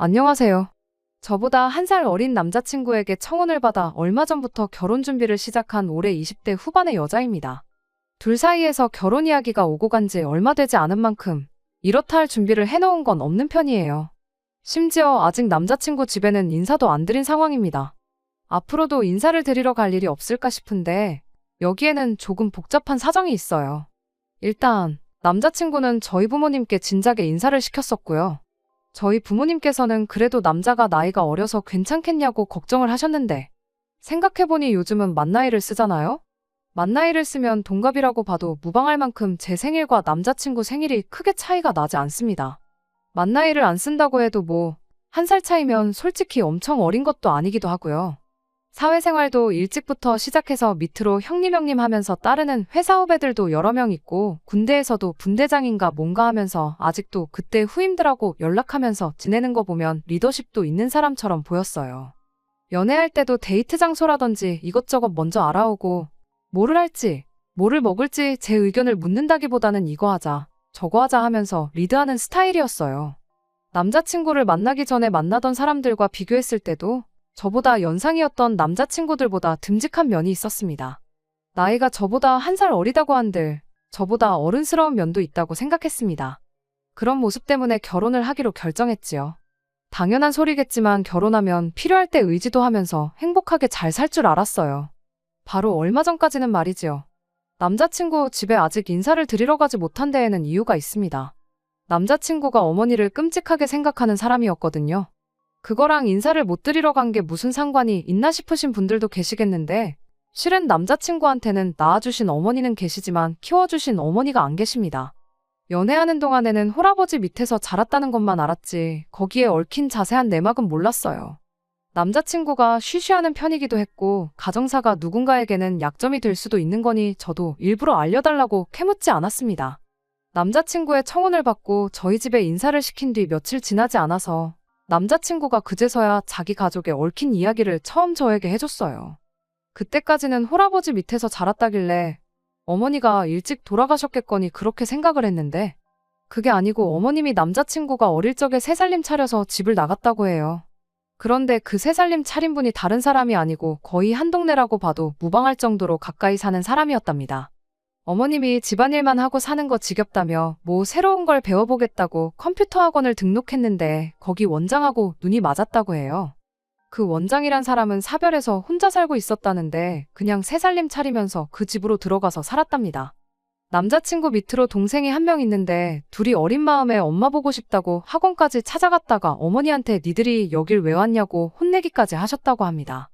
안녕하세요. 저보다 1살 어린 남자친구에게 청혼을 받아 얼마 전부터 결혼 준비를 시작한 올해 20대 후반의 여자입니다. 둘 사이에서 결혼 이야기가 오고 간지 얼마 되지 않은 만큼 이렇다 할 준비를 해놓은 건 없는 편이에요. 심지어 아직 남자친구 집에는 인사도 안 드린 상황입니다. 앞으로도 인사를 드리러 갈 일이 없을까 싶은데 여기에는 조금 복잡한 사정이 있어요. 일단 남자친구는 저희 부모님께 진작에 인사를 시켰었고요. 저희 부모님께서는 그래도 남자가 나이가 어려서 괜찮겠냐고 걱정을 하셨는데 생각해보니 요즘은 만나이를 쓰잖아요? 만나이를 쓰면 동갑이라고 봐도 무방할 만큼 제 생일과 남자친구 생일이 크게 차이가 나지 않습니다. 만나이를 안 쓴다고 해도 뭐 1살 차이면 솔직히 엄청 어린 것도 아니기도 하고요. 사회생활도 일찍부터 시작해서 밑으로 형님 하면서 따르는 회사 후배들도 여러 명 있고 군대에서도 분대장인가 뭔가 하면서 아직도 그때 후임들하고 연락하면서 지내는 거 보면 리더십도 있는 사람처럼 보였어요. 연애할 때도 데이트 장소라든지 이것저것 먼저 알아오고 뭐를 할지, 뭐를 먹을지 제 의견을 묻는다기보다는 이거 하자, 저거 하자 하면서 리드하는 스타일이었어요. 남자친구를 만나기 전에 만나던 사람들과 비교했을 때도 저보다 연상이었던 남자친구들보다 듬직한 면이 있었습니다. 나이가 저보다 1살 어리다고 한들 저보다 어른스러운 면도 있다고 생각했습니다. 그런 모습 때문에 결혼을 하기로 결정했지요. 당연한 소리겠지만 결혼하면 필요할 때 의지도 하면서 행복하게 잘 살 줄 알았어요. 바로 얼마 전까지는 말이지요. 남자친구 집에 아직 인사를 드리러 가지 못한 데에는 이유가 있습니다. 남자친구가 어머니를 끔찍하게 생각하는 사람이었거든요. 그거랑 인사를 못 드리러 간 게 무슨 상관이 있나 싶으신 분들도 계시겠는데 실은 남자친구한테는 낳아주신 어머니는 계시지만 키워주신 어머니가 안 계십니다. 연애하는 동안에는 홀아버지 밑에서 자랐다는 것만 알았지 거기에 얽힌 자세한 내막은 몰랐어요. 남자친구가 쉬쉬하는 편이기도 했고 가정사가 누군가에게는 약점이 될 수도 있는 거니 저도 일부러 알려달라고 캐묻지 않았습니다. 남자친구의 청혼을 받고 저희 집에 인사를 시킨 뒤 며칠 지나지 않아서 남자친구가 그제서야 자기 가족에 얽힌 이야기를 처음 저에게 해줬어요. 그때까지는 홀아버지 밑에서 자랐다길래 어머니가 일찍 돌아가셨겠거니 그렇게 생각을 했는데 그게 아니고 어머님이 남자친구가 어릴 적에 새살림 차려서 집을 나갔다고 해요. 그런데 그 새살림 차린 분이 다른 사람이 아니고 거의 한 동네라고 봐도 무방할 정도로 가까이 사는 사람이었답니다. 어머님이 집안일만 하고 사는 거 지겹다며 뭐 새로운 걸 배워보겠다고 컴퓨터 학원을 등록했는데 거기 원장하고 눈이 맞았다고 해요. 그 원장이란 사람은 사별해서 혼자 살고 있었다는데 그냥 새살림 차리면서 그 집으로 들어가서 살았답니다. 남자친구 밑으로 동생이 한 명 있는데 둘이 어린 마음에 엄마 보고 싶다고 학원까지 찾아갔다가 어머니한테 니들이 여길 왜 왔냐고 혼내기까지 하셨다고 합니다.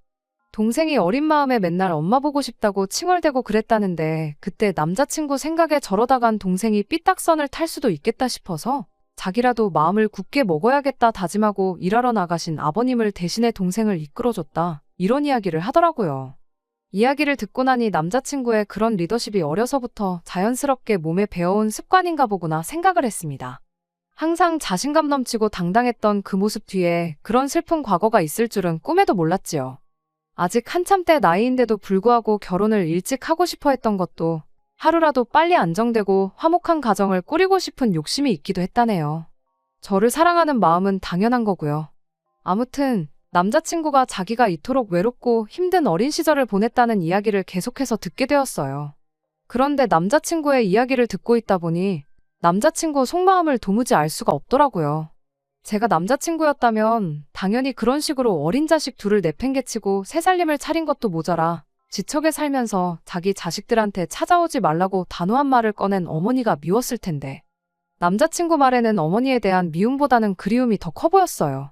동생이 어린 마음에 맨날 엄마 보고 싶다고 칭얼대고 그랬다는데 그때 남자친구 생각에 저러다간 동생이 삐딱선을 탈 수도 있겠다 싶어서 자기라도 마음을 굳게 먹어야겠다 다짐하고 일하러 나가신 아버님을 대신해 동생을 이끌어줬다. 이런 이야기를 하더라고요. 이야기를 듣고 나니 남자친구의 그런 리더십이 어려서부터 자연스럽게 몸에 배어온 습관인가 보구나 생각을 했습니다. 항상 자신감 넘치고 당당했던 그 모습 뒤에 그런 슬픈 과거가 있을 줄은 꿈에도 몰랐지요. 아직 한참 때 나이인데도 불구하고 결혼을 일찍 하고 싶어 했던 것도 하루라도 빨리 안정되고 화목한 가정을 꾸리고 싶은 욕심이 있기도 했다네요. 저를 사랑하는 마음은 당연한 거고요. 아무튼 남자친구가 자기가 이토록 외롭고 힘든 어린 시절을 보냈다는 이야기를 계속해서 듣게 되었어요. 그런데 남자친구의 이야기를 듣고 있다 보니 남자친구 속마음을 도무지 알 수가 없더라고요. 제가 남자친구였다면 당연히 그런 식으로 어린 자식 둘을 내팽개치고 새살림을 차린 것도 모자라 지척에 살면서 자기 자식들한테 찾아오지 말라고 단호한 말을 꺼낸 어머니가 미웠을 텐데 남자친구 말에는 어머니에 대한 미움보다는 그리움이 더 커 보였어요.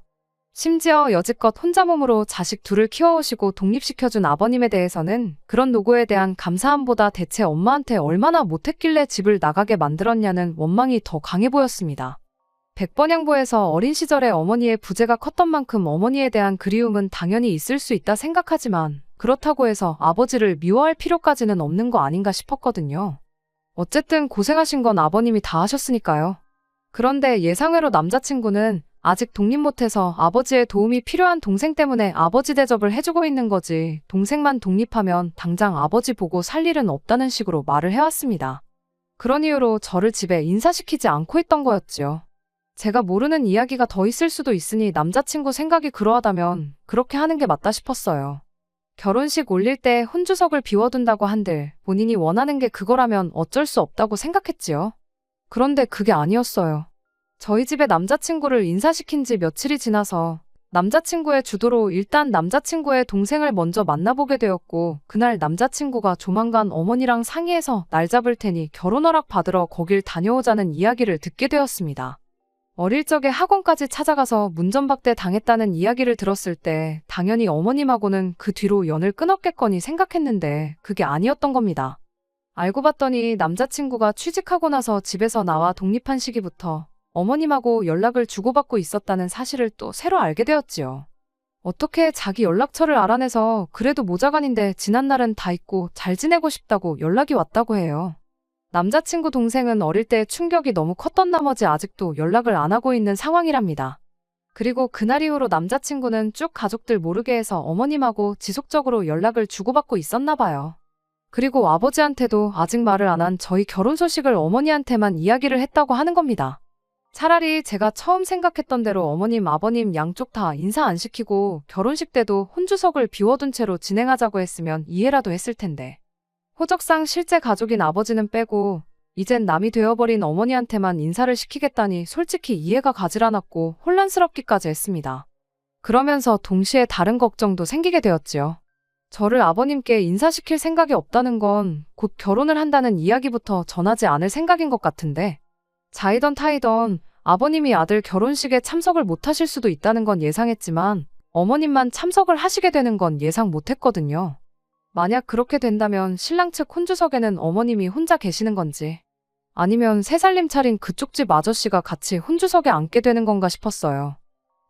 심지어 여지껏 혼자 몸으로 자식 둘을 키워오시고 독립시켜준 아버님에 대해서는 그런 노고에 대한 감사함보다 대체 엄마한테 얼마나 못했길래 집을 나가게 만들었냐는 원망이 더 강해 보였습니다. 백번양보에서 어린 시절에 어머니의 부재가 컸던 만큼 어머니에 대한 그리움은 당연히 있을 수 있다 생각하지만 그렇다고 해서 아버지를 미워할 필요까지는 없는 거 아닌가 싶었거든요. 어쨌든 고생하신 건 아버님이 다 하셨으니까요. 그런데 예상외로 남자친구는 아직 독립 못해서 아버지의 도움이 필요한 동생 때문에 아버지 대접을 해주고 있는 거지 동생만 독립하면 당장 아버지 보고 살 일은 없다는 식으로 말을 해왔습니다. 그런 이유로 저를 집에 인사시키지 않고 있던 거였지요. 제가 모르는 이야기가 더 있을 수도 있으니 남자친구 생각이 그러하다면 그렇게 하는 게 맞다 싶었어요. 결혼식 올릴 때 혼주석을 비워둔다고 한들 본인이 원하는 게 그거라면 어쩔 수 없다고 생각했지요. 그런데 그게 아니었어요. 저희 집에 남자친구를 인사시킨 지 며칠이 지나서 남자친구의 주도로 일단 남자친구의 동생을 먼저 만나보게 되었고, 그날 남자친구가 조만간 어머니랑 상의해서 날 잡을 테니 결혼 허락 받으러 거길 다녀오자는 이야기를 듣게 되었습니다. 어릴 적에 학원까지 찾아가서 문전박대 당했다는 이야기를 들었을 때 당연히 어머님하고는 그 뒤로 연을 끊었겠거니 생각했는데 그게 아니었던 겁니다. 알고 봤더니 남자친구가 취직하고 나서 집에서 나와 독립한 시기부터 어머님하고 연락을 주고받고 있었다는 사실을 또 새로 알게 되었지요. 어떻게 자기 연락처를 알아내서 그래도 모자간인데 지난 날은 다 잊고 잘 지내고 싶다고 연락이 왔다고 해요. 남자친구 동생은 어릴 때 충격이 너무 컸던 나머지 아직도 연락을 안 하고 있는 상황이랍니다. 그리고 그날 이후로 남자친구는 쭉 가족들 모르게 해서 어머님하고 지속적으로 연락을 주고받고 있었나 봐요. 그리고 아버지한테도 아직 말을 안 한 저희 결혼 소식을 어머니한테만 이야기를 했다고 하는 겁니다. 차라리 제가 처음 생각했던 대로 어머님, 아버님 양쪽 다 인사 안 시키고 결혼식 때도 혼주석을 비워둔 채로 진행하자고 했으면 이해라도 했을 텐데. 호적상 실제 가족인 아버지는 빼고 이젠 남이 되어버린 어머니한테만 인사를 시키겠다니 솔직히 이해가 가질 않았고 혼란스럽기까지 했습니다. 그러면서 동시에 다른 걱정도 생기게 되었지요. 저를 아버님께 인사시킬 생각이 없다는 건 곧 결혼을 한다는 이야기부터 전하지 않을 생각인 것 같은데, 자이던 타이던 아버님이 아들 결혼식에 참석을 못하실 수도 있다는 건 예상했지만 어머님만 참석을 하시게 되는 건 예상 못했거든요. 만약 그렇게 된다면 신랑 측 혼주석에는 어머님이 혼자 계시는 건지 아니면 새살림 차린 그쪽 집 아저씨가 같이 혼주석에 앉게 되는 건가 싶었어요.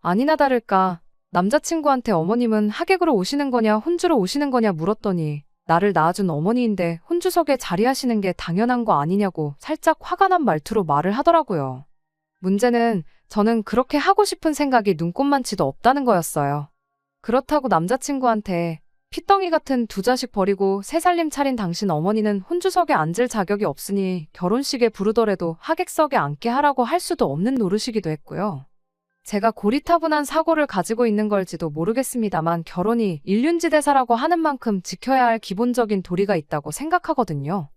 아니나 다를까 남자친구한테 어머님은 하객으로 오시는 거냐 혼주로 오시는 거냐 물었더니 나를 낳아준 어머니인데 혼주석에 자리하시는 게 당연한 거 아니냐고 살짝 화가 난 말투로 말을 하더라고요. 문제는 저는 그렇게 하고 싶은 생각이 눈꼽만치도 없다는 거였어요. 그렇다고 남자친구한테 피덩이 같은 두 자식 버리고 새살림 차린 당신 어머니는 혼주석에 앉을 자격이 없으니 결혼식에 부르더라도 하객석에 앉게 하라고 할 수도 없는 노릇이기도 했고요. 제가 고리타분한 사고를 가지고 있는 걸지도 모르겠습니다만 결혼이 일륜지대사라고 하는 만큼 지켜야 할 기본적인 도리가 있다고 생각하거든요.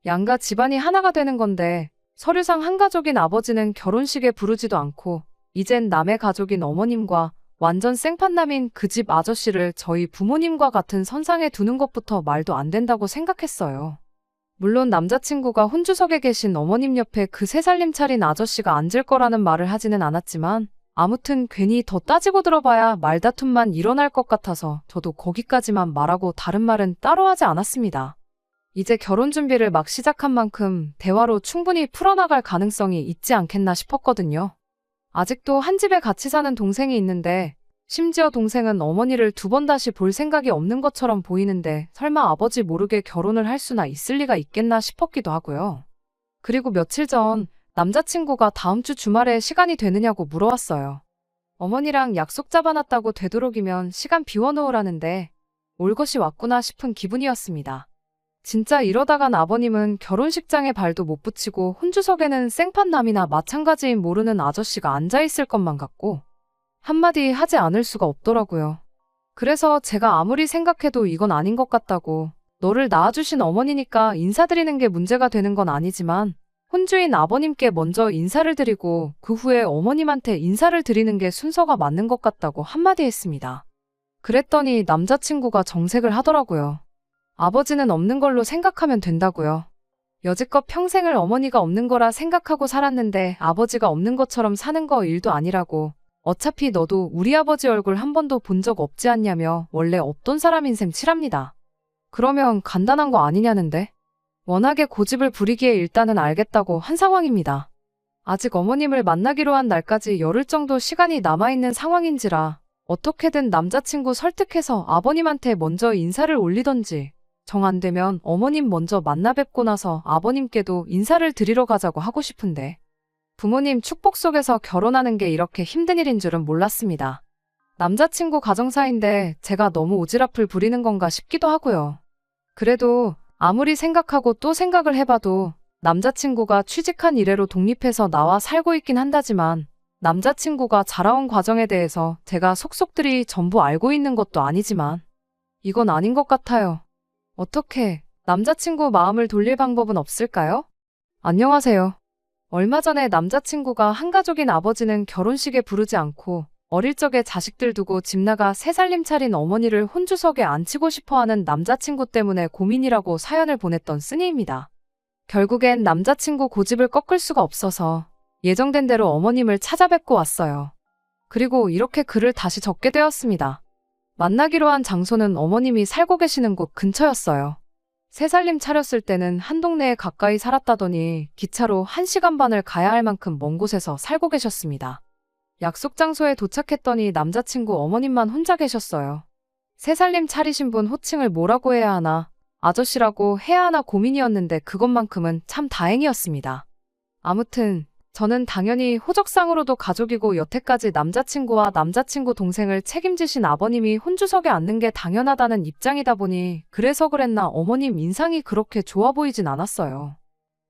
양가 집안이 하나가 되는 건데 서류상 한 가족인 아버지는 결혼식에 부르지도 않고 이젠 남의 가족인 어머님과 완전 생판남인 그 집 아저씨를 저희 부모님과 같은 선상에 두는 것부터 말도 안 된다고 생각했어요. 물론 남자친구가 혼주석에 계신 어머님 옆에 그 새살림 차린 아저씨가 앉을 거라는 말을 하지는 않았지만 아무튼 괜히 더 따지고 들어봐야 말다툼만 일어날 것 같아서 저도 거기까지만 말하고 다른 말은 따로 하지 않았습니다. 이제 결혼 준비를 막 시작한 만큼 대화로 충분히 풀어나갈 가능성이 있지 않겠나 싶었거든요. 아직도 한 집에 같이 사는 동생이 있는데 심지어 동생은 어머니를 두 번 다시 볼 생각이 없는 것처럼 보이는데 설마 아버지 모르게 결혼을 할 수나 있을 리가 있겠나 싶었기도 하고요. 그리고 며칠 전 남자친구가 다음 주 주말에 시간이 되느냐고 물어왔어요. 어머니랑 약속 잡아놨다고 되도록이면 시간 비워놓으라는데 올 것이 왔구나 싶은 기분이었습니다. 진짜 이러다간 아버님은 결혼식장에 발도 못 붙이고 혼주석에는 생판남이나 마찬가지인 모르는 아저씨가 앉아있을 것만 같고 한마디 하지 않을 수가 없더라고요. 그래서 제가 아무리 생각해도 이건 아닌 것 같다고, 너를 낳아주신 어머니니까 인사드리는 게 문제가 되는 건 아니지만 혼주인 아버님께 먼저 인사를 드리고 그 후에 어머님한테 인사를 드리는 게 순서가 맞는 것 같다고 한마디 했습니다. 그랬더니 남자친구가 정색을 하더라고요. 아버지는 없는 걸로 생각하면 된다고요. 여지껏 평생을 어머니가 없는 거라 생각하고 살았는데 아버지가 없는 것처럼 사는 거 일도 아니라고. 어차피 너도 우리 아버지 얼굴 한 번도 본 적 없지 않냐며 원래 없던 사람인 셈 칠합니다. 그러면 간단한 거 아니냐는데? 워낙에 고집을 부리기에 일단은 알겠다고 한 상황입니다. 아직 어머님을 만나기로 한 날까지 열흘 정도 시간이 남아있는 상황인지라 어떻게든 남자친구 설득해서 아버님한테 먼저 인사를 올리던지 정 안 되면 어머님 먼저 만나 뵙고 나서 아버님께도 인사를 드리러 가자고 하고 싶은데 부모님 축복 속에서 결혼하는 게 이렇게 힘든 일인 줄은 몰랐습니다. 남자친구 가정사인데 제가 너무 오지랖을 부리는 건가 싶기도 하고요. 그래도 아무리 생각하고 또 생각을 해봐도 남자친구가 취직한 이래로 독립해서 나와 살고 있긴 한다지만 남자친구가 자라온 과정에 대해서 제가 속속들이 전부 알고 있는 것도 아니지만 이건 아닌 것 같아요. 어떻게 남자친구 마음을 돌릴 방법은 없을까요? 안녕하세요. 얼마 전에 남자친구가 한가족인 아버지는 결혼식에 부르지 않고 어릴 적에 자식들 두고 집 나가 새 살림 차린 어머니를 혼주석에 앉히고 싶어하는 남자친구 때문에 고민이라고 사연을 보냈던 쓰니입니다. 결국엔 남자친구 고집을 꺾을 수가 없어서 예정된 대로 어머님을 찾아뵙고 왔어요. 그리고 이렇게 글을 다시 적게 되었습니다. 만나기로 한 장소는 어머님이 살고 계시는 곳 근처였어요. 새 살림 차렸을 때는 한 동네에 가까이 살았다더니 기차로 1시간 반을 가야 할 만큼 먼 곳에서 살고 계셨습니다. 약속 장소에 도착했더니 남자친구 어머님만 혼자 계셨어요. 새 살림 차리신 분 호칭을 뭐라고 해야 하나, 아저씨라고 해야 하나 고민이었는데 그것만큼은 참 다행이었습니다. 아무튼 저는 당연히 호적상으로도 가족이고 여태까지 남자친구와 남자친구 동생을 책임지신 아버님이 혼주석에 앉는 게 당연하다는 입장이다 보니 그래서 그랬나 어머님 인상이 그렇게 좋아 보이진 않았어요.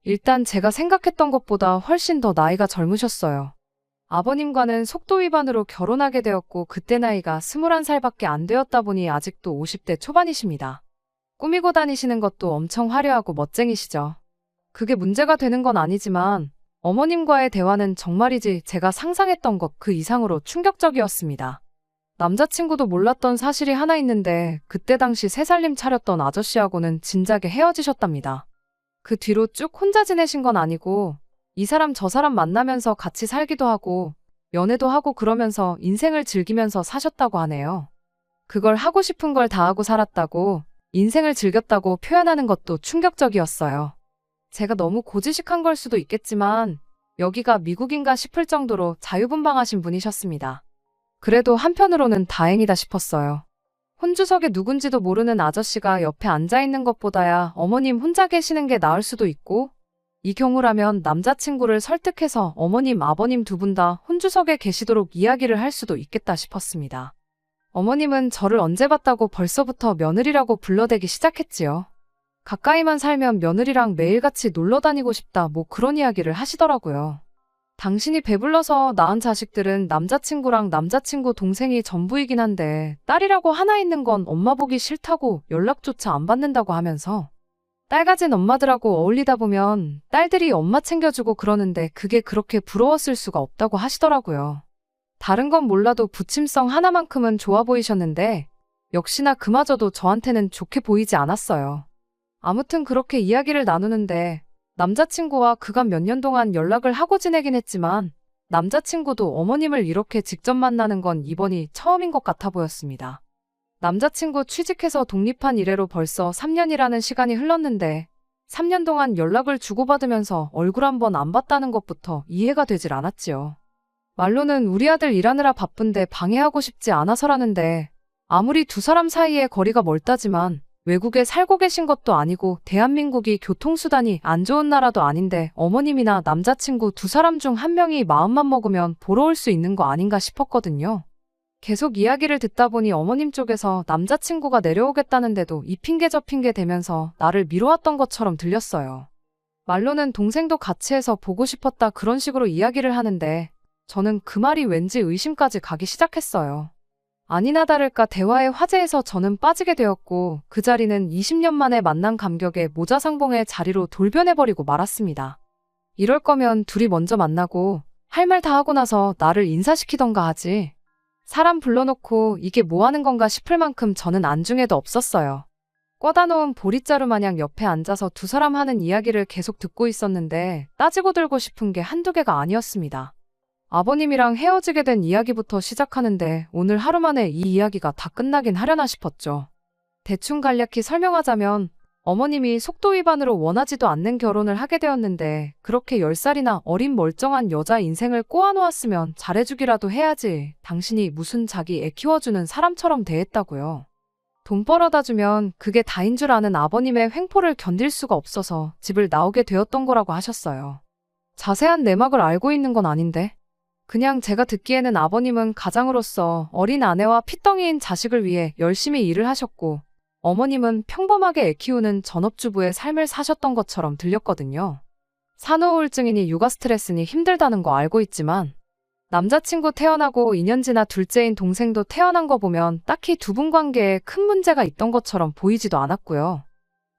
일단 제가 생각했던 것보다 훨씬 더 나이가 젊으셨어요. 아버님과는 속도 위반으로 결혼하게 되었고 그때 나이가 21살밖에 안 되었다 보니 아직도 50대 초반이십니다. 꾸미고 다니시는 것도 엄청 화려하고 멋쟁이시죠. 그게 문제가 되는 건 아니지만 어머님과의 대화는 정말이지 제가 상상했던 것 그 이상으로 충격적이었습니다. 남자친구도 몰랐던 사실이 하나 있는데 그때 당시 새 살림 차렸던 아저씨하고는 진작에 헤어지셨답니다. 그 뒤로 쭉 혼자 지내신 건 아니고 이 사람 저 사람 만나면서 같이 살기도 하고 연애도 하고 그러면서 인생을 즐기면서 사셨다고 하네요. 그걸 하고 싶은 걸 다 하고 살았다고 인생을 즐겼다고 표현하는 것도 충격적이었어요. 제가 너무 고지식한 걸 수도 있겠지만 여기가 미국인가 싶을 정도로 자유분방하신 분이셨습니다. 그래도 한편으로는 다행이다 싶었어요. 혼주석에 누군지도 모르는 아저씨가 옆에 앉아있는 것보다야 어머님 혼자 계시는 게 나을 수도 있고 이 경우라면 남자친구를 설득해서 어머님, 아버님 두 분 다 혼주석에 계시도록 이야기를 할 수도 있겠다 싶었습니다. 어머님은 저를 언제 봤다고 벌써부터 며느리라고 불러대기 시작했지요. 가까이만 살면 며느리랑 매일같이 놀러 다니고 싶다 뭐 그런 이야기를 하시더라고요. 당신이 배불러서 낳은 자식들은 남자친구랑 남자친구 동생이 전부이긴 한데 딸이라고 하나 있는 건 엄마 보기 싫다고 연락조차 안 받는다고 하면서 딸 가진 엄마들하고 어울리다 보면 딸들이 엄마 챙겨주고 그러는데 그게 그렇게 부러웠을 수가 없다고 하시더라고요. 다른 건 몰라도 부침성 하나만큼은 좋아 보이셨는데 역시나 그마저도 저한테는 좋게 보이지 않았어요. 아무튼 그렇게 이야기를 나누는데 남자친구와 그간 몇 년 동안 연락을 하고 지내긴 했지만 남자친구도 어머님을 이렇게 직접 만나는 건 이번이 처음인 것 같아 보였습니다. 남자친구 취직해서 독립한 이래로 벌써 3년이라는 시간이 흘렀는데 3년 동안 연락을 주고받으면서 얼굴 한 번 안 봤다는 것부터 이해가 되질 않았지요. 말로는 우리 아들 일하느라 바쁜데 방해하고 싶지 않아서라는데 아무리 두 사람 사이에 거리가 멀다지만 외국에 살고 계신 것도 아니고 대한민국이 교통수단이 안 좋은 나라도 아닌데 어머님이나 남자친구 두 사람 중 한 명이 마음만 먹으면 보러 올 수 있는 거 아닌가 싶었거든요. 계속 이야기를 듣다 보니 어머님 쪽에서 남자친구가 내려오겠다는데도 이 핑계 저 핑계 대면서 나를 미뤄왔던 것처럼 들렸어요. 말로는 동생도 같이 해서 보고 싶었다 그런 식으로 이야기를 하는데 저는 그 말이 왠지 의심까지 가기 시작했어요. 아니나 다를까 대화의 화제에서 저는 빠지게 되었고 그 자리는 20년 만에 만난 감격에 모자상봉의 자리로 돌변해버리고 말았습니다. 이럴 거면 둘이 먼저 만나고 할 말 다 하고 나서 나를 인사시키던가 하지. 사람 불러놓고 이게 뭐 하는 건가 싶을 만큼 저는 안중에도 없었어요. 꿔다 놓은 보릿자루 마냥 옆에 앉아서 두 사람 하는 이야기를 계속 듣고 있었는데 따지고 들고 싶은 게 한두 개가 아니었습니다. 아버님이랑 헤어지게 된 이야기부터 시작하는데 오늘 하루 만에 이 이야기가 다 끝나긴 하려나 싶었죠. 대충 간략히 설명하자면 어머님이 속도 위반으로 원하지도 않는 결혼을 하게 되었는데 그렇게 10살이나 어린 멀쩡한 여자 인생을 꼬아놓았으면 잘해주기라도 해야지 당신이 무슨 자기 애 키워주는 사람처럼 대했다고요. 돈 벌어다 주면 그게 다인 줄 아는 아버님의 횡포를 견딜 수가 없어서 집을 나오게 되었던 거라고 하셨어요. 자세한 내막을 알고 있는 건 아닌데 그냥 제가 듣기에는 아버님은 가장으로서 어린 아내와 핏덩이인 자식을 위해 열심히 일을 하셨고 어머님은 평범하게 애 키우는 전업주부의 삶을 사셨던 것처럼 들렸거든요. 산후 우울증이니 육아 스트레스니 힘들다는 거 알고 있지만 남자친구 태어나고 2년 지나 둘째인 동생도 태어난 거 보면 딱히 두 분 관계에 큰 문제가 있던 것처럼 보이지도 않았고요.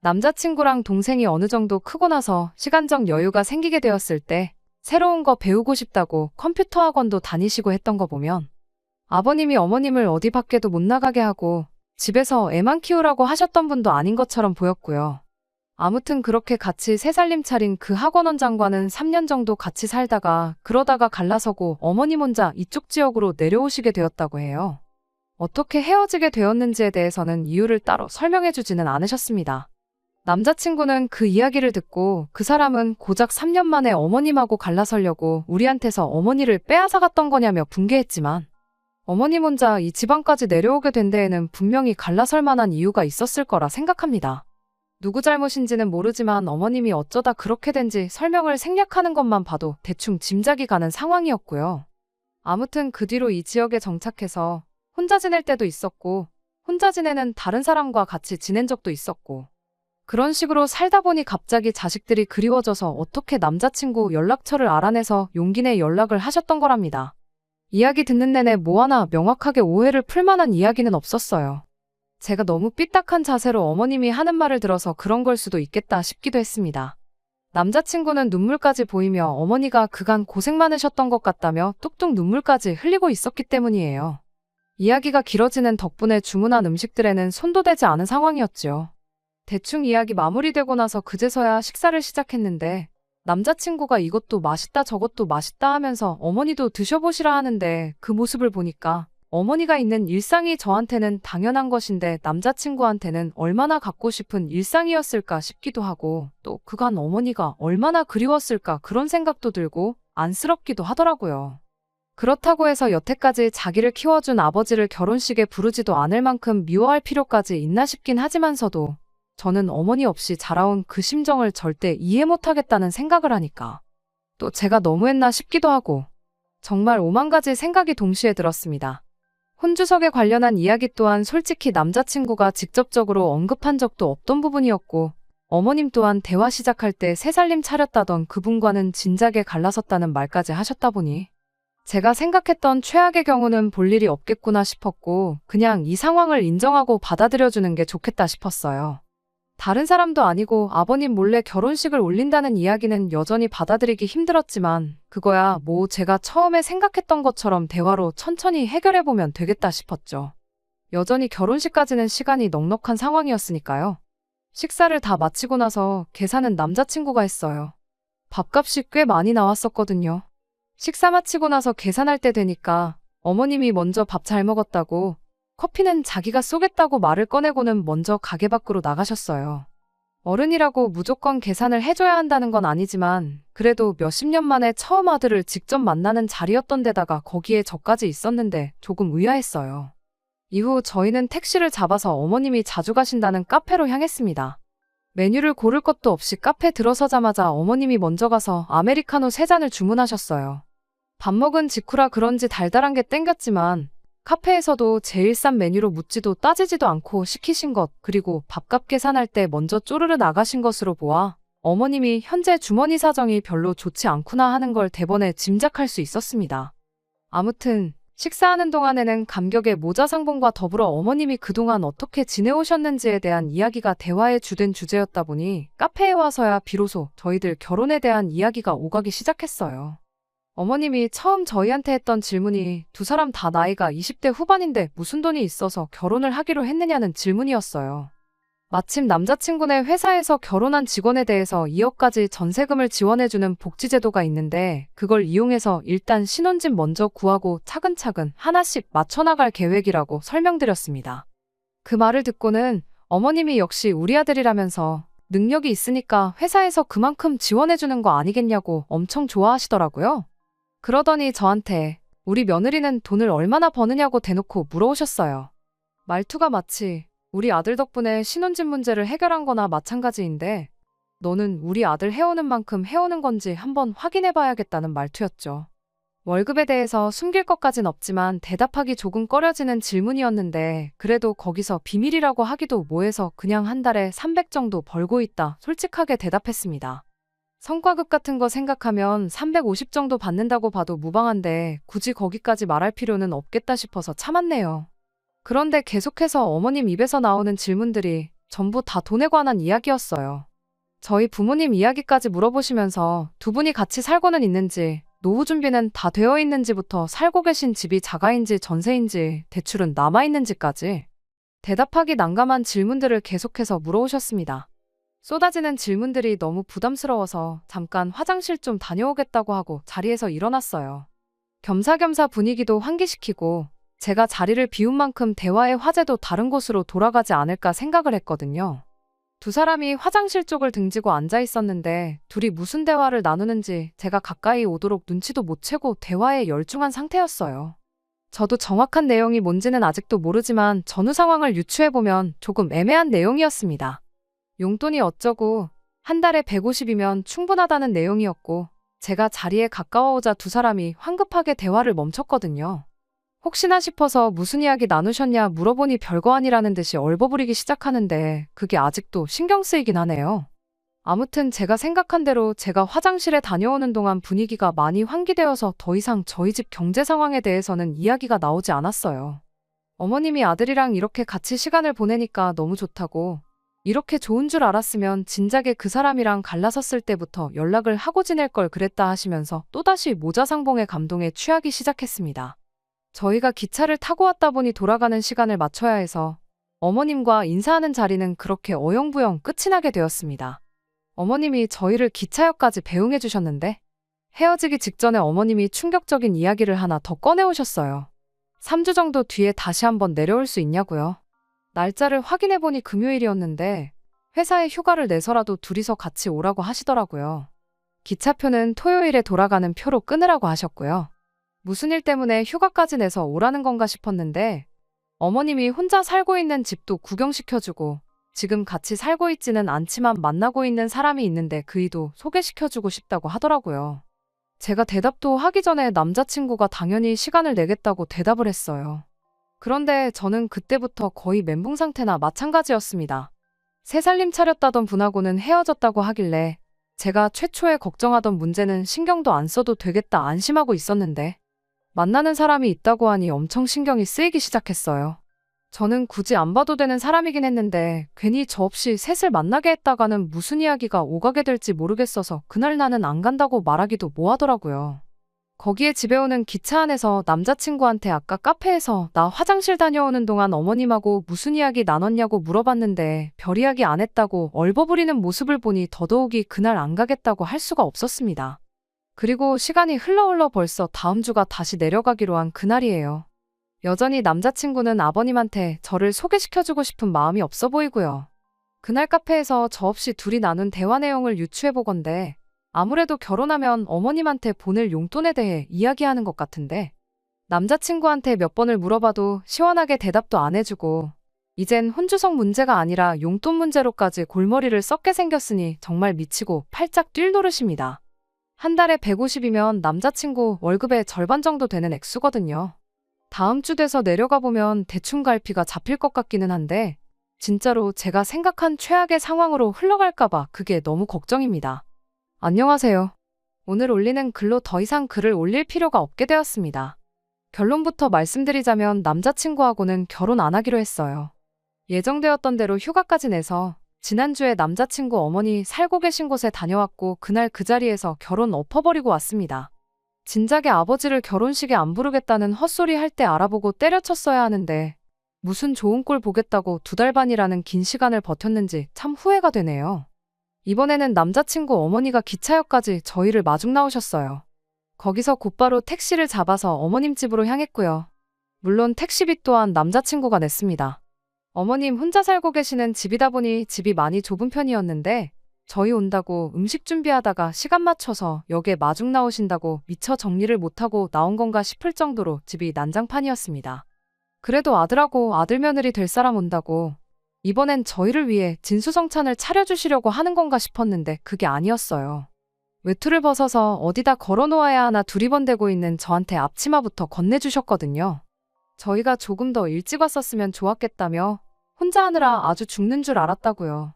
남자친구랑 동생이 어느 정도 크고 나서 시간적 여유가 생기게 되었을 때 새로운 거 배우고 싶다고 컴퓨터 학원도 다니시고 했던 거 보면 아버님이 어머님을 어디 밖에도 못 나가게 하고 집에서 애만 키우라고 하셨던 분도 아닌 것처럼 보였고요. 아무튼 그렇게 같이 새 살림 차린 그 학원원장과는 3년 정도 같이 살다가 그러다가 갈라서고 어머님 혼자 이쪽 지역으로 내려오시게 되었다고 해요. 어떻게 헤어지게 되었는지에 대해서는 이유를 따로 설명해주지는 않으셨습니다. 남자친구는 그 이야기를 듣고 그 사람은 고작 3년 만에 어머님하고 갈라서려고 우리한테서 어머니를 빼앗아갔던 거냐며 분개했지만 어머님 혼자 이 지방까지 내려오게 된 데에는 분명히 갈라설 만한 이유가 있었을 거라 생각합니다. 누구 잘못인지는 모르지만 어머님이 어쩌다 그렇게 된지 설명을 생략하는 것만 봐도 대충 짐작이 가는 상황이었고요. 아무튼 그 뒤로 이 지역에 정착해서 혼자 지낼 때도 있었고 혼자 지내는 다른 사람과 같이 지낸 적도 있었고 그런 식으로 살다 보니 갑자기 자식들이 그리워져서 어떻게 남자친구 연락처를 알아내서 용기 내 연락을 하셨던 거랍니다. 이야기 듣는 내내 뭐 하나 명확하게 오해를 풀 만한 이야기는 없었어요. 제가 너무 삐딱한 자세로 어머님이 하는 말을 들어서 그런 걸 수도 있겠다 싶기도 했습니다. 남자친구는 눈물까지 보이며 어머니가 그간 고생 많으셨던 것 같다며 뚝뚝 눈물까지 흘리고 있었기 때문이에요. 이야기가 길어지는 덕분에 주문한 음식들에는 손도 대지 않은 상황이었지요. 대충 이야기 마무리되고 나서 그제서야 식사를 시작했는데 남자친구가 이것도 맛있다 저것도 맛있다 하면서 어머니도 드셔보시라 하는데 그 모습을 보니까 어머니가 있는 일상이 저한테는 당연한 것인데 남자친구한테는 얼마나 갖고 싶은 일상이었을까 싶기도 하고 또 그간 어머니가 얼마나 그리웠을까 그런 생각도 들고 안쓰럽기도 하더라고요. 그렇다고 해서 여태까지 자기를 키워준 아버지를 결혼식에 부르지도 않을 만큼 미워할 필요까지 있나 싶긴 하지만서도 저는 어머니 없이 자라온 그 심정을 절대 이해 못하겠다는 생각을 하니까 또 제가 너무했나 싶기도 하고 정말 오만 가지 생각이 동시에 들었습니다. 혼주석에 관련한 이야기 또한 솔직히 남자친구가 직접적으로 언급한 적도 없던 부분이었고 어머님 또한 대화 시작할 때 새살림 차렸다던 그분과는 진작에 갈라섰다는 말까지 하셨다 보니 제가 생각했던 최악의 경우는 볼 일이 없겠구나 싶었고 그냥 이 상황을 인정하고 받아들여주는 게 좋겠다 싶었어요. 다른 사람도 아니고 아버님 몰래 결혼식을 올린다는 이야기는 여전히 받아들이기 힘들었지만 그거야 뭐 제가 처음에 생각했던 것처럼 대화로 천천히 해결해보면 되겠다 싶었죠. 여전히 결혼식까지는 시간이 넉넉한 상황이었으니까요. 식사를 다 마치고 나서 계산은 남자친구가 했어요. 밥값이 꽤 많이 나왔었거든요. 식사 마치고 나서 계산할 때 되니까 어머님이 먼저 밥 잘 먹었다고 커피는 자기가 쏘겠다고 말을 꺼내고는 먼저 가게 밖으로 나가셨어요. 어른이라고 무조건 계산을 해줘야 한다는 건 아니지만 그래도 몇십 년 만에 처음 아들을 직접 만나는 자리였던 데다가 거기에 저까지 있었는데 조금 의아했어요. 이후 저희는 택시를 잡아서 어머님이 자주 가신다는 카페로 향했습니다. 메뉴를 고를 것도 없이 카페 들어서자마자 어머님이 먼저 가서 아메리카노 3잔을 주문하셨어요. 밥 먹은 직후라 그런지 달달한 게 땡겼지만 카페에서도 제일 싼 메뉴로 묻지도 따지지도 않고 시키신 것 그리고 밥값 계산할 때 먼저 쪼르르 나가신 것으로 보아 어머님이 현재 주머니 사정이 별로 좋지 않구나 하는 걸 대번에 짐작할 수 있었습니다. 아무튼 식사하는 동안에는 감격의 모자 상봉과 더불어 어머님이 그동안 어떻게 지내오셨는지에 대한 이야기가 대화의 주된 주제였다 보니 카페에 와서야 비로소 저희들 결혼에 대한 이야기가 오가기 시작했어요. 어머님이 처음 저희한테 했던 질문이 두 사람 다 나이가 20대 후반인데 무슨 돈이 있어서 결혼을 하기로 했느냐는 질문이었어요. 마침 남자친구네 회사에서 결혼한 직원에 대해서 2억까지 전세금을 지원해주는 복지제도가 있는데 그걸 이용해서 일단 신혼집 먼저 구하고 차근차근 하나씩 맞춰나갈 계획이라고 설명드렸습니다. 그 말을 듣고는 어머님이 역시 우리 아들이라면서 능력이 있으니까 회사에서 그만큼 지원해주는 거 아니겠냐고 엄청 좋아하시더라고요. 그러더니 저한테 우리 며느리는 돈을 얼마나 버느냐고 대놓고 물어오셨어요. 말투가 마치 우리 아들 덕분에 신혼집 문제를 해결한 거나 마찬가지인데 너는 우리 아들 해오는 만큼 해오는 건지 한번 확인해봐야겠다는 말투였죠. 월급에 대해서 숨길 것까진 없지만 대답하기 조금 꺼려지는 질문이었는데 그래도 거기서 비밀이라고 하기도 뭐해서 그냥 한 달에 300 정도 벌고 있다 솔직하게 대답했습니다. 성과급 같은 거 생각하면 350 정도 받는다고 봐도 무방한데 굳이 거기까지 말할 필요는 없겠다 싶어서 참았네요. 그런데 계속해서 어머님 입에서 나오는 질문들이 전부 다 돈에 관한 이야기였어요. 저희 부모님 이야기까지 물어보시면서 두 분이 같이 살고는 있는지, 노후 준비는 다 되어 있는지부터 살고 계신 집이 자가인지 전세인지, 대출은 남아있는지까지 대답하기 난감한 질문들을 계속해서 물어오셨습니다. 쏟아지는 질문들이 너무 부담스러워서 잠깐 화장실 좀 다녀오겠다고 하고 자리에서 일어났어요. 겸사겸사 분위기도 환기시키고 제가 자리를 비운 만큼 대화의 화제도 다른 곳으로 돌아가지 않을까 생각을 했거든요. 두 사람이 화장실 쪽을 등지고 앉아 있었는데 둘이 무슨 대화를 나누는지 제가 가까이 오도록 눈치도 못 채고 대화에 열중한 상태였어요. 저도 정확한 내용이 뭔지는 아직도 모르지만 전후 상황을 유추해보면 조금 애매한 내용이었습니다. 용돈이 어쩌고 한 달에 150이면 충분하다는 내용이었고 제가 자리에 가까워오자 두 사람이 황급하게 대화를 멈췄거든요. 혹시나 싶어서 무슨 이야기 나누셨냐 물어보니 별거 아니라는 듯이 얼버무리기 시작하는데 그게 아직도 신경 쓰이긴 하네요. 아무튼 제가 생각한 대로 제가 화장실에 다녀오는 동안 분위기가 많이 환기되어서 더 이상 저희 집 경제 상황에 대해서는 이야기가 나오지 않았어요. 어머님이 아들이랑 이렇게 같이 시간을 보내니까 너무 좋다고, 이렇게 좋은 줄 알았으면 진작에 그 사람이랑 갈라섰을 때부터 연락을 하고 지낼 걸 그랬다 하시면서 또다시 모자상봉의 감동에 취하기 시작했습니다. 저희가 기차를 타고 왔다 보니 돌아가는 시간을 맞춰야 해서 어머님과 인사하는 자리는 그렇게 어영부영 끝이 나게 되었습니다. 어머님이 저희를 기차역까지 배웅해 주셨는데 헤어지기 직전에 어머님이 충격적인 이야기를 하나 더 꺼내오셨어요. 3주 정도 뒤에 다시 한번 내려올 수 있냐고요. 날짜를 확인해보니 금요일이었는데 회사에 휴가를 내서라도 둘이서 같이 오라고 하시더라고요. 기차표는 토요일에 돌아가는 표로 끊으라고 하셨고요. 무슨 일 때문에 휴가까지 내서 오라는 건가 싶었는데 어머님이 혼자 살고 있는 집도 구경시켜주고 지금 같이 살고 있지는 않지만 만나고 있는 사람이 있는데 그이도 소개시켜주고 싶다고 하더라고요. 제가 대답도 하기 전에 남자친구가 당연히 시간을 내겠다고 대답을 했어요. 그런데 저는 그때부터 거의 멘붕 상태나 마찬가지였습니다. 새 살림 차렸다던 분하고는 헤어졌다고 하길래 제가 최초에 걱정하던 문제는 신경도 안 써도 되겠다 안심하고 있었는데 만나는 사람이 있다고 하니 엄청 신경이 쓰이기 시작했어요. 저는 굳이 안 봐도 되는 사람이긴 했는데 괜히 저 없이 셋을 만나게 했다가는 무슨 이야기가 오가게 될지 모르겠어서 그날 나는 안 간다고 말하기도 뭐하더라고요. 거기에 집에 오는 기차 안에서 남자친구한테 아까 카페에서 나 화장실 다녀오는 동안 어머님하고 무슨 이야기 나눴냐고 물어봤는데 별 이야기 안 했다고 얼버무리는 모습을 보니 더더욱이 그날 안 가겠다고 할 수가 없었습니다. 그리고 시간이 흘러 벌써 다음 주가 다시 내려가기로 한 그날이에요. 여전히 남자친구는 아버님한테 저를 소개시켜주고 싶은 마음이 없어 보이고요. 그날 카페에서 저 없이 둘이 나눈 대화 내용을 유추해보건대 아무래도 결혼하면 어머님한테 보낼 용돈에 대해 이야기하는 것 같은데 남자친구한테 몇 번을 물어봐도 시원하게 대답도 안 해주고 이젠 혼주성 문제가 아니라 용돈 문제로까지 골머리를 썩게 생겼으니 정말 미치고 팔짝 뛸 노릇입니다. 한 달에 150이면 남자친구 월급의 절반 정도 되는 액수거든요. 다음 주 돼서 내려가 보면 대충 갈피가 잡힐 것 같기는 한데 진짜로 제가 생각한 최악의 상황으로 흘러갈까봐 그게 너무 걱정입니다. 안녕하세요. 오늘 올리는 글로 더 이상 글을 올릴 필요가 없게 되었습니다. 결론부터 말씀드리자면 남자친구하고는 결혼 안 하기로 했어요. 예정되었던 대로 휴가까지 내서 지난주에 남자친구 어머니 살고 계신 곳에 다녀왔고 그날 그 자리에서 결혼 엎어버리고 왔습니다. 진작에 아버지를 결혼식에 안 부르겠다는 헛소리 할 때 알아보고 때려쳤어야 하는데 무슨 좋은 꼴 보겠다고 2달 반이라는 긴 시간을 버텼는지 참 후회가 되네요. 이번에는 남자친구 어머니가 기차역까지 저희를 마중 나오셨어요. 거기서 곧바로 택시를 잡아서 어머님 집으로 향했고요. 물론 택시비 또한 남자친구가 냈습니다. 어머님 혼자 살고 계시는 집이다 보니 집이 많이 좁은 편이었는데 저희 온다고 음식 준비하다가 시간 맞춰서 역에 마중 나오신다고 미처 정리를 못하고 나온 건가 싶을 정도로 집이 난장판이었습니다. 그래도 아들하고 아들 며느리 될 사람 온다고 이번엔 저희를 위해 진수성찬을 차려주시려고 하는 건가 싶었는데 그게 아니었어요. 외투를 벗어서 어디다 걸어놓아야 하나 두리번대고 있는 저한테 앞치마부터 건네주셨거든요. 저희가 조금 더 일찍 왔었으면 좋았겠다며 혼자 하느라 아주 죽는 줄 알았다고요.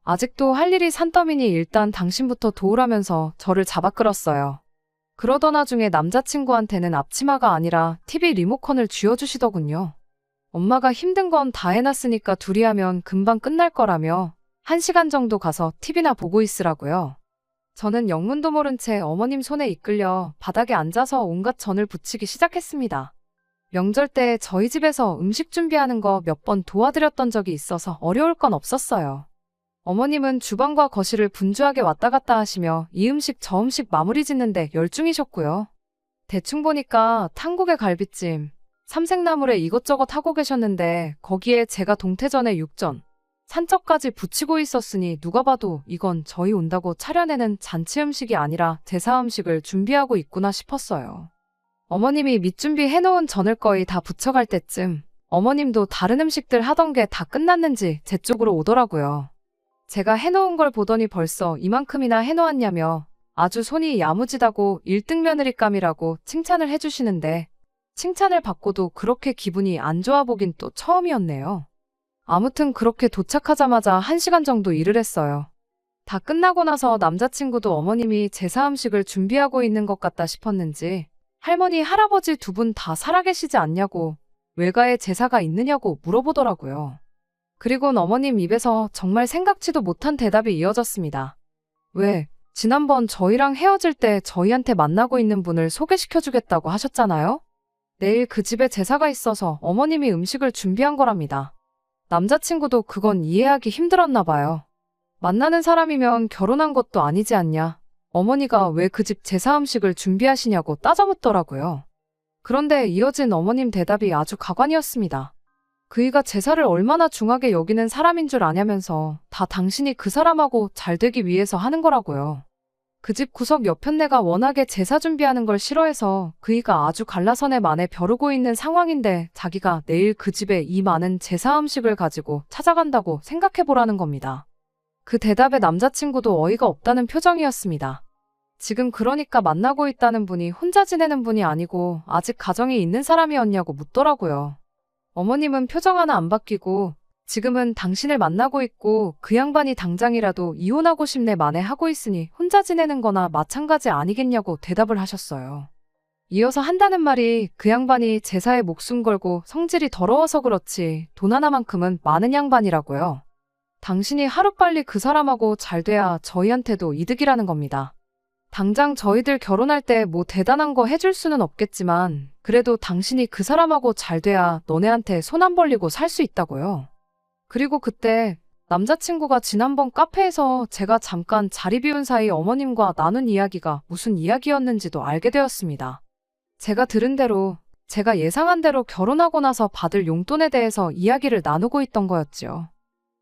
아직도 할 일이 산더미니 일단 당신부터 도우라면서 저를 잡아 끌었어요. 그러던 와중에 남자친구한테는 앞치마가 아니라 TV 리모컨을 쥐어주시더군요. 엄마가 힘든 건 다 해놨으니까 둘이 하면 금방 끝날 거라며 1시간 정도 가서 TV나 보고 있으라고요. 저는 영문도 모른 채 어머님 손에 이끌려 바닥에 앉아서 온갖 전을 부치기 시작했습니다. 명절 때 저희 집에서 음식 준비하는 거 몇 번 도와드렸던 적이 있어서 어려울 건 없었어요. 어머님은 주방과 거실을 분주하게 왔다 갔다 하시며 이 음식 저 음식 마무리 짓는데 열중이셨고요. 대충 보니까 탕국에 갈비찜, 삼색나물에 이것저것 하고 계셨는데 거기에 제가 동태전에 육전, 산적까지 붙이고 있었으니 누가 봐도 이건 저희 온다고 차려내는 잔치 음식이 아니라 제사 음식을 준비하고 있구나 싶었어요. 어머님이 밑준비 해놓은 전을 거의 다 부쳐갈 때쯤 어머님도 다른 음식들 하던 게 다 끝났는지 제 쪽으로 오더라고요. 제가 해놓은 걸 보더니 벌써 이만큼이나 해놓았냐며 아주 손이 야무지다고 1등 며느리감이라고 칭찬을 해주시는데 칭찬을 받고도 그렇게 기분이 안 좋아 보긴 또 처음이었네요. 아무튼 그렇게 도착하자마자 1시간 정도 일을 했어요. 다 끝나고 나서 남자친구도 어머님이 제사 음식을 준비하고 있는 것 같다 싶었는지 할머니, 할아버지 두 분 다 살아계시지 않냐고 외가에 제사가 있느냐고 물어보더라고요. 그리곤 어머님 입에서 정말 생각지도 못한 대답이 이어졌습니다. 왜, 지난번 저희랑 헤어질 때 저희한테 만나고 있는 분을 소개시켜주겠다고 하셨잖아요? 내일 그 집에 제사가 있어서 어머님이 음식을 준비한 거랍니다. 남자친구도 그건 이해하기 힘들었나 봐요. 만나는 사람이면 결혼한 것도 아니지 않냐. 어머니가 왜 그 집 제사 음식을 준비하시냐고 따져묻더라고요. 그런데 이어진 어머님 대답이 아주 가관이었습니다. 그이가 제사를 얼마나 중하게 여기는 사람인 줄 아냐면서 다 당신이 그 사람하고 잘 되기 위해서 하는 거라고요. 그 집 구석 여편네가 워낙에 제사 준비하는 걸 싫어해서 그이가 아주 갈라선에 만에 벼르고 있는 상황인데 자기가 내일 그 집에 이 많은 제사 음식을 가지고 찾아간다고 생각해보라는 겁니다. 그 대답에 남자친구도 어이가 없다는 표정이었습니다. 지금 그러니까 만나고 있다는 분이 혼자 지내는 분이 아니고 아직 가정이 있는 사람이었냐고 묻더라고요. 어머님은 표정 하나 안 바뀌고 지금은 당신을 만나고 있고 그 양반이 당장이라도 이혼하고 싶네 만에 하고 있으니 혼자 지내는 거나 마찬가지 아니겠냐고 대답을 하셨어요. 이어서 한다는 말이 그 양반이 제사에 목숨 걸고 성질이 더러워서 그렇지 돈 하나만큼은 많은 양반이라고요. 당신이 하루빨리 그 사람하고 잘 돼야 저희한테도 이득이라는 겁니다. 당장 저희들 결혼할 때 뭐 대단한 거 해줄 수는 없겠지만 그래도 당신이 그 사람하고 잘 돼야 너네한테 손 안 벌리고 살 수 있다고요. 그리고 그때 남자친구가 지난번 카페에서 제가 잠깐 자리 비운 사이 어머님과 나눈 이야기가 무슨 이야기였는지도 알게 되었습니다. 제가 들은 대로 제가 예상한 대로 결혼하고 나서 받을 용돈에 대해서 이야기를 나누고 있던 거였지요.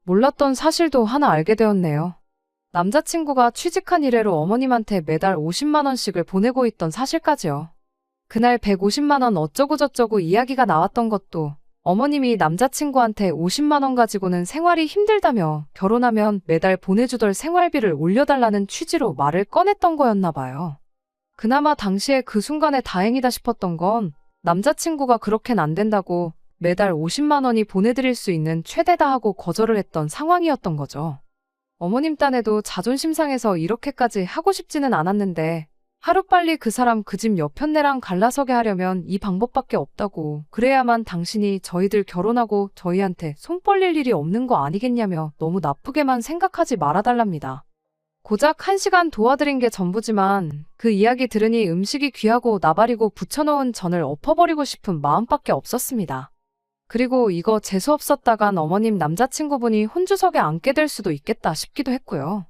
몰랐던 사실도 하나 알게 되었네요. 남자친구가 취직한 이래로 어머님한테 매달 50만 원씩을 보내고 있던 사실까지요. 그날 150만 원 어쩌고저쩌고 이야기가 나왔던 것도 어머님이 남자친구한테 50만 원 가지고는 생활이 힘들다며 결혼하면 매달 보내주던 생활비를 올려달라는 취지로 말을 꺼냈던 거였나 봐요. 그나마 당시에 그 순간에 다행이다 싶었던 건 남자친구가 그렇게는 안 된다고 매달 50만 원이 보내드릴 수 있는 최대다 하고 거절을 했던 상황이었던 거죠. 어머님 딴에도 자존심 상해서 이렇게까지 하고 싶지는 않았는데 하루빨리 그 사람 그 집 여편네랑 갈라서게 하려면 이 방법밖에 없다고 그래야만 당신이 저희들 결혼하고 저희한테 손 벌릴 일이 없는 거 아니겠냐며 너무 나쁘게만 생각하지 말아달랍니다. 고작 1시간 도와드린 게 전부지만 그 이야기 들으니 음식이 귀하고 나발이고 부쳐놓은 전을 엎어버리고 싶은 마음밖에 없었습니다. 그리고 이거 재수없었다간 어머님 남자친구분이 혼주석에 앉게 될 수도 있겠다 싶기도 했고요.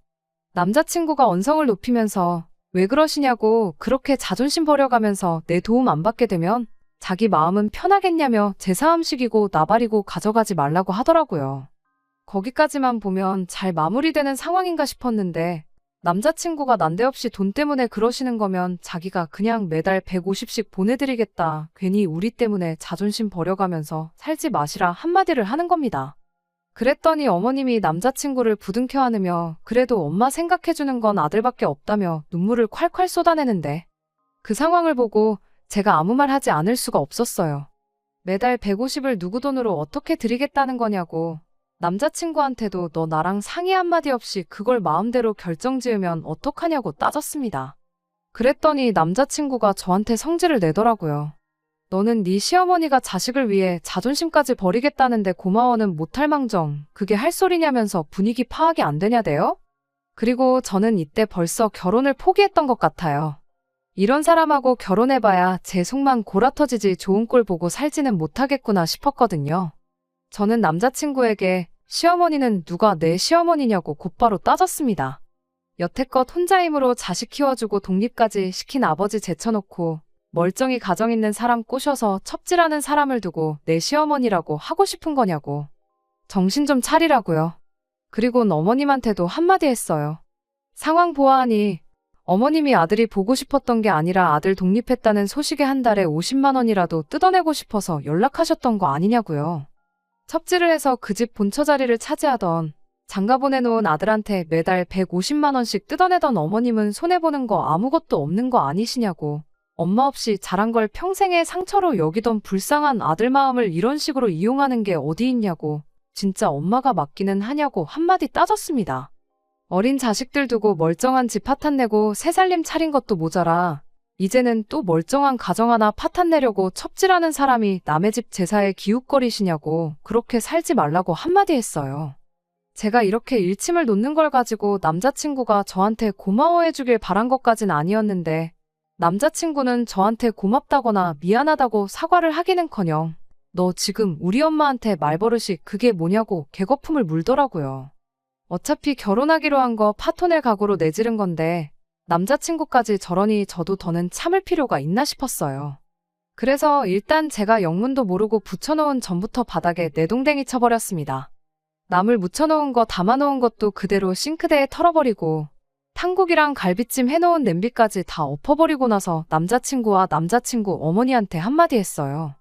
남자친구가 언성을 높이면서 왜 그러시냐고 그렇게 자존심 버려가면서 내 도움 안 받게 되면 자기 마음은 편하겠냐며 제사 음식이고 나발이고 가져가지 말라고 하더라고요. 거기까지만 보면 잘 마무리되는 상황인가 싶었는데 남자친구가 난데없이 돈 때문에 그러시는 거면 자기가 그냥 매달 150씩 보내드리겠다. 괜히 우리 때문에 자존심 버려가면서 살지 마시라 한마디를 하는 겁니다. 그랬더니 어머님이 남자친구를 부둥켜 안으며 그래도 엄마 생각해주는 건 아들밖에 없다며 눈물을 콸콸 쏟아내는데 그 상황을 보고 제가 아무 말 하지 않을 수가 없었어요. 매달 150을 누구 돈으로 어떻게 드리겠다는 거냐고 남자친구한테도 너 나랑 상의 한마디 없이 그걸 마음대로 결정 지으면 어떡하냐고 따졌습니다. 그랬더니 남자친구가 저한테 성질을 내더라고요. 너는 네 시어머니가 자식을 위해 자존심까지 버리겠다는데 고마워는 못할 망정 그게 할 소리냐면서 분위기 파악이 안 되냐대요? 그리고 저는 이때 벌써 결혼을 포기했던 것 같아요. 이런 사람하고 결혼해봐야 제 속만 골아터지지 좋은 꼴 보고 살지는 못하겠구나 싶었거든요. 저는 남자친구에게 시어머니는 누가 내 시어머니냐고 곧바로 따졌습니다. 여태껏 혼자 힘으로 자식 키워주고 독립까지 시킨 아버지 제쳐놓고 멀쩡히 가정 있는 사람 꼬셔서 첩질하는 사람을 두고 내 시어머니라고 하고 싶은 거냐고. 정신 좀 차리라고요. 그리곤 어머님한테도 한마디 했어요. 상황 보아하니 어머님이 아들이 보고 싶었던 게 아니라 아들 독립했다는 소식에 한 달에 50만 원이라도 뜯어내고 싶어서 연락하셨던 거 아니냐고요. 첩질을 해서 그 집 본처 자리를 차지하던 장가 보내놓은 아들한테 매달 150만 원씩 뜯어내던 어머님은 손해보는 거 아무것도 없는 거 아니시냐고. 엄마 없이 자란 걸 평생의 상처로 여기던 불쌍한 아들 마음을 이런 식으로 이용하는 게 어디 있냐고. 진짜 엄마가 맞기는 하냐고 한마디 따졌습니다. 어린 자식들 두고 멀쩡한 집 파탄 내고 새 살림 차린 것도 모자라 이제는 또 멀쩡한 가정 하나 파탄 내려고 첩질하는 사람이 남의 집 제사에 기웃거리시냐고 그렇게 살지 말라고 한마디 했어요. 제가 이렇게 일침을 놓는 걸 가지고 남자친구가 저한테 고마워해 주길 바란 것까진 아니었는데 남자친구는 저한테 고맙다거나 미안하다고 사과를 하기는커녕 너 지금 우리 엄마한테 말버릇이 그게 뭐냐고 개거품을 물더라고요. 어차피 결혼하기로 한 거 파토낼 각오로 내지른 건데 남자친구까지 저러니 저도 더는 참을 필요가 있나 싶었어요. 그래서 일단 제가 영문도 모르고 붙여놓은 전부터 바닥에 내동댕이 쳐버렸습니다. 나물 묻혀놓은 거 담아놓은 것도 그대로 싱크대에 털어버리고 탕국이랑 갈비찜 해놓은 냄비까지 다 엎어버리고 나서 남자친구와 남자친구 어머니한테 한마디 했어요.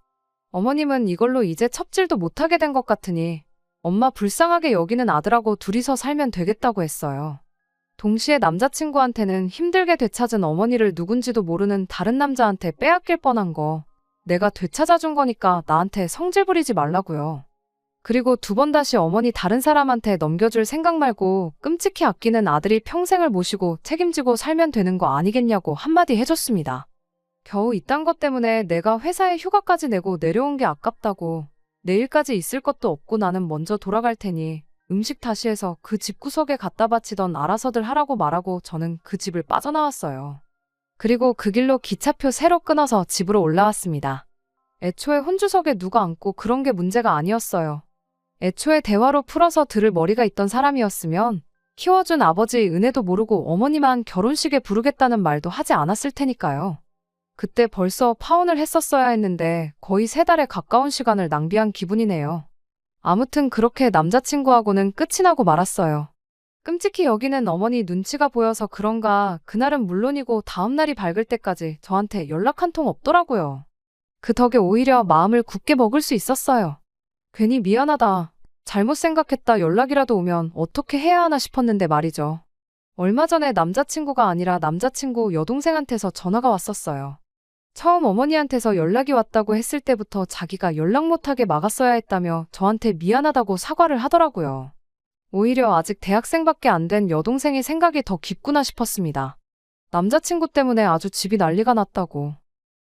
어머님은 이걸로 이제 첩질도 못하게 된 것 같으니 엄마 불쌍하게 여기는 아들하고 둘이서 살면 되겠다고 했어요. 동시에 남자친구한테는 힘들게 되찾은 어머니를 누군지도 모르는 다른 남자한테 빼앗길 뻔한 거 내가 되찾아준 거니까 나한테 성질 부리지 말라고요. 그리고 두 번 다시 어머니 다른 사람한테 넘겨줄 생각 말고 끔찍히 아끼는 아들이 평생을 모시고 책임지고 살면 되는 거 아니겠냐고 한마디 해줬습니다. 겨우 이딴 것 때문에 내가 회사에 휴가까지 내고 내려온 게 아깝다고 내일까지 있을 것도 없고 나는 먼저 돌아갈 테니 음식 다시 해서 그 집구석에 갖다 바치던 알아서들 하라고 말하고 저는 그 집을 빠져나왔어요. 그리고 그 길로 기차표 새로 끊어서 집으로 올라왔습니다. 애초에 혼주석에 누가 앉고 그런 게 문제가 아니었어요. 애초에 대화로 풀어서 들을 머리가 있던 사람이었으면 키워준 아버지 은혜도 모르고 어머니만 결혼식에 부르겠다는 말도 하지 않았을 테니까요. 그때 벌써 파혼을 했었어야 했는데 거의 3달에 가까운 시간을 낭비한 기분이네요. 아무튼 그렇게 남자친구하고는 끝이 나고 말았어요. 끔찍히 여기는 어머니 눈치가 보여서 그런가 그날은 물론이고 다음날이 밝을 때까지 저한테 연락 한 통 없더라고요. 그 덕에 오히려 마음을 굳게 먹을 수 있었어요. 괜히 미안하다, 잘못 생각했다 연락이라도 오면 어떻게 해야 하나 싶었는데 말이죠. 얼마 전에 남자친구가 아니라 남자친구 여동생한테서 전화가 왔었어요. 처음 어머니한테서 연락이 왔다고 했을 때부터 자기가 연락 못하게 막았어야 했다며 저한테 미안하다고 사과를 하더라고요. 오히려 아직 대학생밖에 안 된 여동생이 생각이 더 깊구나 싶었습니다. 남자친구 때문에 아주 집이 난리가 났다고.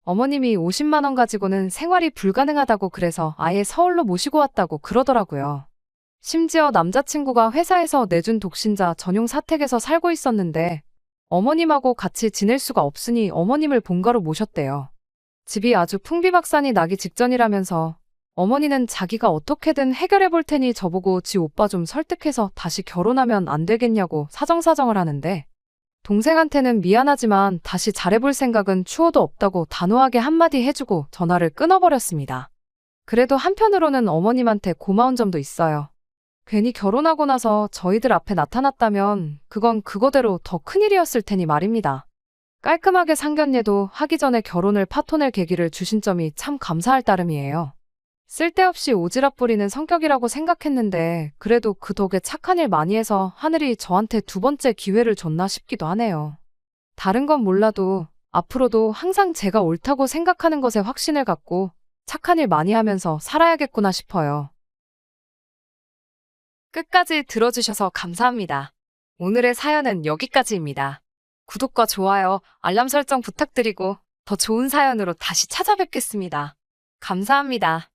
어머님이 50만 원 가지고는 생활이 불가능하다고 그래서 아예 서울로 모시고 왔다고 그러더라고요. 심지어 남자친구가 회사에서 내준 독신자 전용 사택에서 살고 있었는데 어머님하고 같이 지낼 수가 없으니 어머님을 본가로 모셨대요. 집이 아주 풍비박산이 나기 직전이라면서 어머니는 자기가 어떻게든 해결해 볼 테니 저보고 지 오빠 좀 설득해서 다시 결혼하면 안 되겠냐고 사정사정을 하는데 동생한테는 미안하지만 다시 잘해볼 생각은 추호도 없다고 단호하게 한마디 해주고 전화를 끊어버렸습니다. 그래도 한편으로는 어머님한테 고마운 점도 있어요. 괜히 결혼하고 나서 저희들 앞에 나타났다면 그건 그거대로 더 큰일이었을 테니 말입니다. 깔끔하게 상견례도 하기 전에 결혼을 파토낼 계기를 주신 점이 참 감사할 따름이에요. 쓸데없이 오지랖 부리는 성격이라고 생각했는데 그래도 그 덕에 착한 일 많이 해서 하늘이 저한테 2번째 기회를 줬나 싶기도 하네요. 다른 건 몰라도 앞으로도 항상 제가 옳다고 생각하는 것에 확신을 갖고 착한 일 많이 하면서 살아야겠구나 싶어요. 끝까지 들어주셔서 감사합니다. 오늘의 사연은 여기까지입니다. 구독과 좋아요, 알람 설정 부탁드리고 더 좋은 사연으로 다시 찾아뵙겠습니다. 감사합니다.